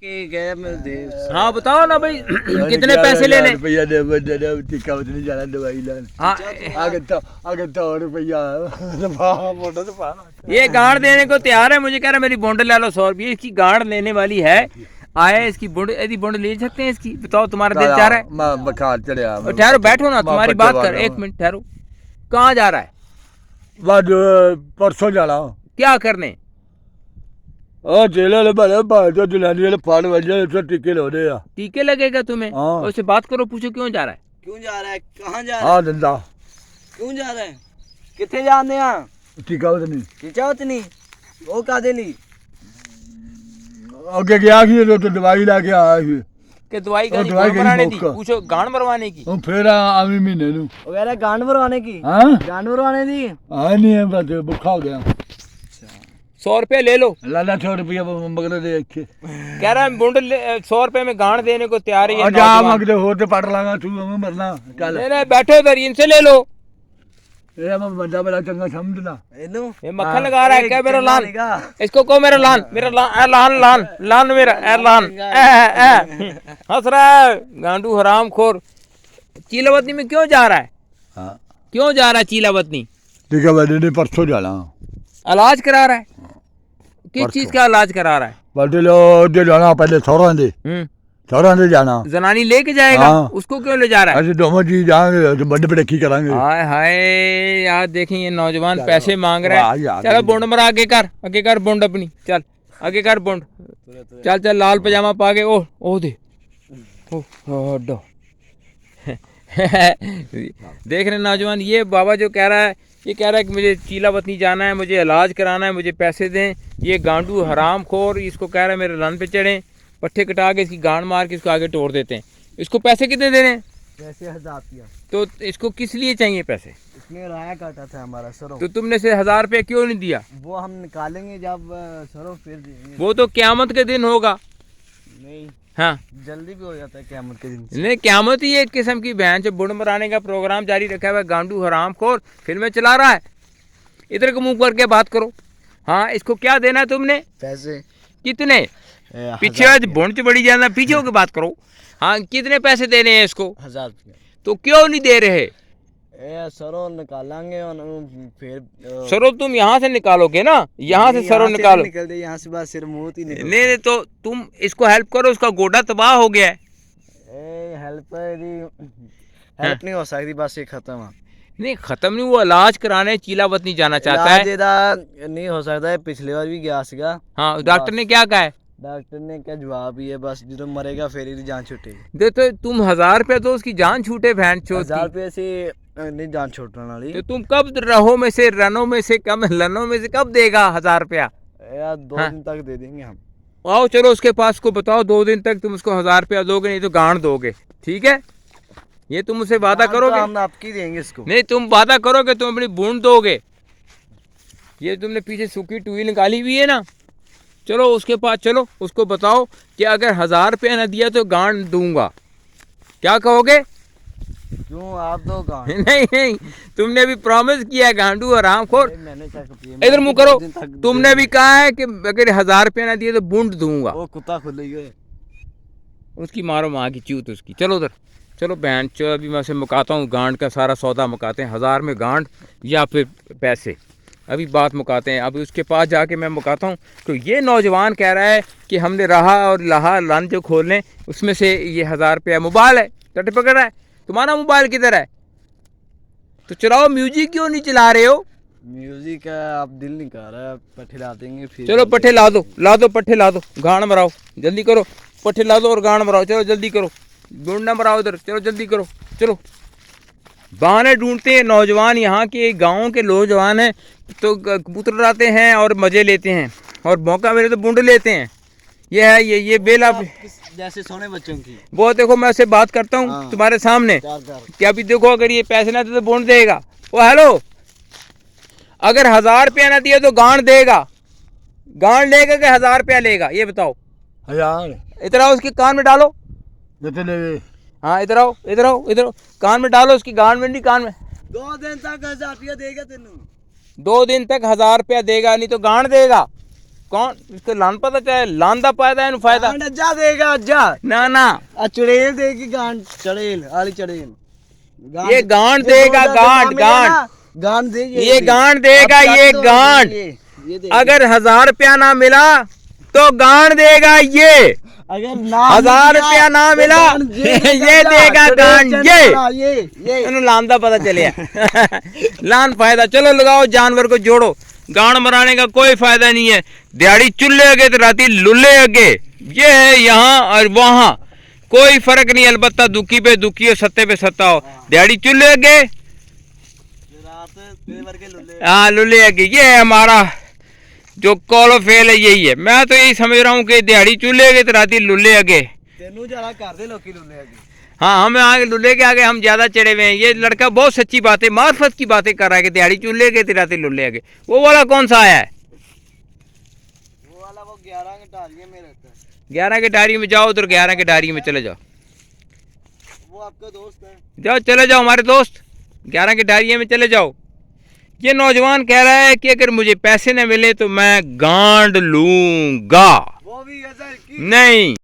हाँ बताओ ना भाई कितने पैसे लेने। रुपया टिक्का उतनी जाना दवाई लाने। हाँ आगे तो रुपया ये गांड देने को तैयार है, मुझे कह रहा है मेरी बॉन्ड ले लो 100 रुपये। इसकी गांड लेने वाली है, आए इसकी बॉन्ड, यदि बॉन्ड ले सकते हैं इसकी। बताओ तुम्हारा दिल चाह रहा है। बुखार चढ़िया। ठहरो बैठो ना, तुम्हारी बात कर, 1 मिनट ठहरो। कहाँ जा रहा है? परसों जाना। क्या करने? जेल बड़े दुल्हनिया फाड़ वजह टीके लो दे। टीके लगेगा तुम्हें? उससे बात करो, पूछो क्यों जा रहा है। क्यों जा रहा है, कहाँ जा रहा है? हाँ धंधा क्यों जा रहा है, कितने जाने टीका उतनी टीचा उतनी वो का देली आगे गया तो दवाई लाके आया कि दवाई का दवाई बनाने दी, पूछो गांड मरवाने की। फिर आवी महीने नू वगैरह गांड भरवाने की। हाँ गांड भरवाने दी। हाँ नहीं है बस भूखा हो गया। 100 रुपये ले लो। लाला 100 रुपया मगर दे कह रहा है बुंड 100 रुपये में गांड देने को तैयार है। जा मगदे हो तो पड़ लागा तू मरना चल। नहीं बैठो इधर, इनसे ले लो। ये मैं बंदा बड़ा चंगा समझना। ये मक्खन लगा रहा है क्या मेरा लान? इसको कहो मेरा लान, मेरा लान लान लान मेरा लान हंस रहा है गांडू हराम खोर। चीलावतनी में क्यों जा रहा है? हाँ क्यों जा रहा है चीलावतनी? ठीक है मैंने परसों जाना। इलाज करा रहा है? किस चीज का इलाज करा रहा है? बड़े लो दे जाना पहले छोरा दे जाना। जनानी लेके जाएगा? हाँ। उसको क्यों ले जा रहा है? ऐसे दोनों जी जाएंगे तो बड़े बड़े की कराएंगे। हाय हाय यार देखें ये नौजवान पैसे मांग रहा है। चलो बॉन्ड मरा, आगे कर बॉन्ड अपनी, चल आगे कर बॉन्ड। चल चल लाल पजामा पा के ओ दे ओ डो देख रहे नौजवान, ये बाबा जो कह रहा है, ये कह रहा है कि मुझे चीलावतनी जाना है, मुझे इलाज कराना है, मुझे पैसे दें। ये गांडू हराम खोर इसको कह रहा है मेरे रन पे चढ़ें, पट्टे कटा के इसकी गांड मार के इसको आगे तोड़ देते हैं। इसको पैसे कितने देने? पैसे 1000 रुपया। तो इसको किस लिए चाहिए पैसे? इसने राया काटा था हमारा सरों। तो तुमने से 1000 रुपया क्यों नहीं दिया? वो हम निकालेंगे जब सरों फिर देंगे। वो तो क़यामत के दिन होगा। नहीं हाँ जल्दी भी हो जाता है क़यामत के दिन। नहीं क़यामत ही एक किस्म की बहन से बुढ़ मराने का प्रोग्राम जारी रखा हुआ है। गांडू हराम खोर फिल्में चला रहा है। इधर को मुंह करके बात करो। हाँ इसको क्या देना है तुमने? पैसे कितने? पीछे आज बुंड बड़ी जाना, पीछे होकर बात करो। हाँ कितने पैसे देने हैं इसको? 1000 रुपया। तो क्यों नहीं दे रहे? सरों निकालेंगे और फिर सरो तुम यहाँ से निकालोगे ना, यहाँ से सरो निकालो। निकल दे यहाँ से, बस सिर मुंह ही निकल। नहीं तो तुम इसको हेल्प करो, उसका गोडा तबाह हो गया है। हेल्प नहीं हो सकती, बस ये खत्म है। नहीं खत्म नहीं, वो इलाज कराने चीलावतनी जाना चाहता है। नहीं हो सकता है, पिछली बार भी गया सीगा। हाँ डॉक्टर ने क्या कहा है? डॉक्टर ने क्या जवाब ही है, बस जो मरेगा फिर ही जान छूटेगी। दे तो तुम 1000 रुपया दो उसकी जान छूटे बहन चोद। 1000 रुपये से नहीं जान छूटने वाली। तो तुम कब रनों में से कम लनों में से कब देगा 1000 रुपया? यार 2 दिन तक दे देंगे हम। आओ चलो उसके पास को बताओ, 2 दिन तक तुम उसको 1000 रुपया दोगे, नहीं तो गांड दोगे। ठीक है ये तुम उसे वादा करोगे? हम आपकी देंगे इसको। नहीं तुम वादा करोगे तुम अपनी बूंद दोगे। ये तुमने पीछे सूखी टुई निकाली हुई है ना, चलो उसके पास चलो, उसको बताओ कि अगर 1000 रुपया न दिया तो गांड दूंगा। क्या कहोगे? क्यों आप दो गांड? नहीं तुमने भी प्रॉमिस किया है गांडू हराम खोर। मैंने क्या किया? इधर मुंह करो। तुमने भी कहा है कि अगर 1000 रुपया ना दिए तो बूंद दूंगा। वो कुत्ता खुल गए, उसकी मारो माँ की चूत उसकी। चलो उधर चलो बहन चो, अभी मैं उसे मुकाता हूँ, गांड का सारा सौदा मुकाते हैं। 1000 में गांड या फिर पैसे, अभी बात मुकाते हैं। अभी उसके पास जाके मैं मुकाता हूँ। तो ये नौजवान कह रहा है कि हमने रहा और लहा लन जो खोलने उसमें से ये 1000 रुपया मोबाइल है, टट पकड़ रहा है। तुम्हारा मोबाइल किधर है? तो चलाओ, म्यूजिक क्यों नहीं चला रहे हो? म्यूजिक आप दिल नहीं कर रहा है, पट्टे ला देंगे फिर। चलो पट्टे ला दो पट्टे ला दो, गांड मराओ जल्दी करो, पट्टे ला दो और गांड मराओ। चलो जल्दी करो, ढूंढना मराओ इधर, चलो जल्दी करो। चलो बहाने ढूंढते हैं नौजवान, यहाँ के गाँव के नौजवान हैं तो कबूतर उड़ाते हैं और मज़े लेते हैं, और मौका मिले तो बूंद लेते हैं। ये है ये बेला जैसे सोने बच्चों की। वो देखो मैं उससे बात करता हूँ तुम्हारे सामने कि अभी देखो अगर ये पैसे ना दे तो बूंद देगा। ओ हेलो, अगर 1000 रुपया ना दिया तो गांड देगा? गांड लेगा कि 1000 रुपया लेगा ये बताओ? 1000। इधर आओ, उसके कान में डालो। हाँ इधर आओ इधर आओ इधर आओ, कान में डालो उसकी, गांड में नहीं, कान में। 2 दिन तक 1000 रुपया देगा तेनू। 2 दिन तक 1000 रुपया देगा, नहीं तो गांड देगा। कौन इसको लान पता चाहे लांदा पायदा है फायदा गांड अज्जा देगा अज्जा ना ना चड़ेल देगी गांड चड़ेल आली चड़ेल ये गांड देगा गांड गांड गांड देगी ये गांड देगा ये गांड अगर 1000 रुपया ना मिला तो गांड देगा ये अगर ना 1000 रुपया ना मिला ये देगा गांड ये इन्होंने लांदा पता चले लान फायदा चलो लगाओ जानवर को जोड़ो गांड मराने का कोई फायदा नहीं है दिहाड़ी चुल्ले अगे तो राती लुल्ले अगे ये है यहाँ और वहाँ कोई फर्क नहीं अलबत्ता दुखी पे दुखी हो सत्ते पे सत्ता हो दिहाड़ी चुल्ले अगे हाँ लुल्ले अगे ये है हमारा जो कॉलो फेल है यही है मैं तो यही समझ रहा हूँ कि दिहाड़ी चूल्हे अगे तो राती लुल्ले अगे हाँ हमें आगे लुल्ले के आगे हम ज्यादा चढ़े हुए हैं ये लड़का बहुत सच्ची बातें मार्फत की बातें कर रहा है कि दिहाड़ी चूल्हे अगे तो राती लुल्ले अगे वो वाला कौन सा आया है वो वाला वो 11 के टारिये में रहता है 11 के डायरी में जाओ उधर 11 के डायरी में चले जाओ वो आपका दोस्त है जाओ चले जाओ हमारे दोस्त 11 के डायरी में चले जाओ ये नौजवान कह रहा है कि अगर मुझे पैसे न मिले तो मैं गांड लूंगा वो भी नहीं